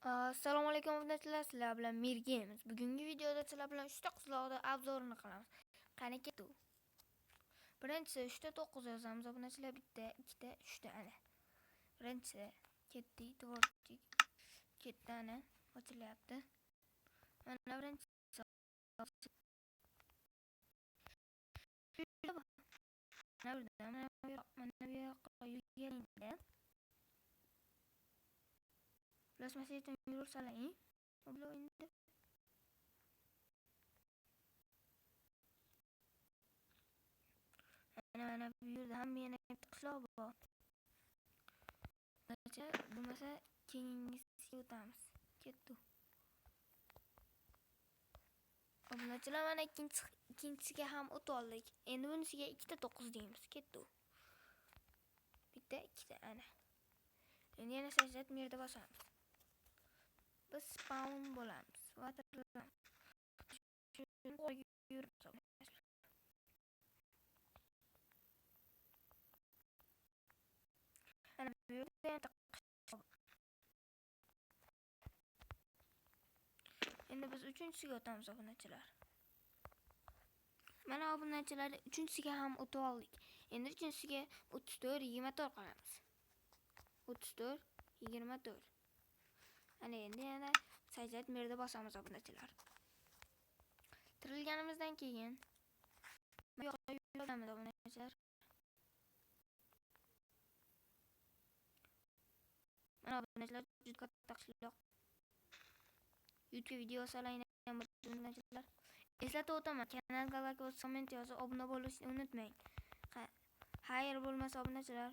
Assalomu alaykum obunachilar, sizlar bilan Mirgamiz. Bugungi videoda sizlar bilan 3 ta qizloqni obzorini qilamiz. Qani ketu. Birinchisi 3 ta 9 yozamiz obunachilar, bitta, ikkita, 3 ta ana. Birinchisi ketdi, tvortik. Ketdi ana, ochilyapti. Mana birinchisi. Mana bu yoqqa yurganda. Plasmasiyada yursalang, oblo endi mana bu yerda ham yana qishloq bor. Bo'lmasa keyingisiga o'tamiz. Ketdi. Obunachilar mana ikkinchisiga ham o'tib oldik. Endi bunisiga 2 ta 9 deymiz. Ketdi. Bitta, ikkita ana. Endi yana sajdat yerda bosamiz. Biz spawn bo'lamiz. Ana bu yerda endi biz 3-siga o'tamiz obunachilar. Mana obunachilar 3-siga ham o'tib oldik. Endi 3-siga 34, 24 qilamiz. 34, 24. Ana endi yana sajdat merda bosamiz obunachilar. Tirilganimizdan keyin bu yoqqa yuramiz obunachilar. Mana obunachilar juda katta qishloq. YouTube video solayman obunachilar. Eslatib o'taman, kanalga like va komment yozib obuna bo'lishni unutmang. Xayr bo'lmasa obunachilar.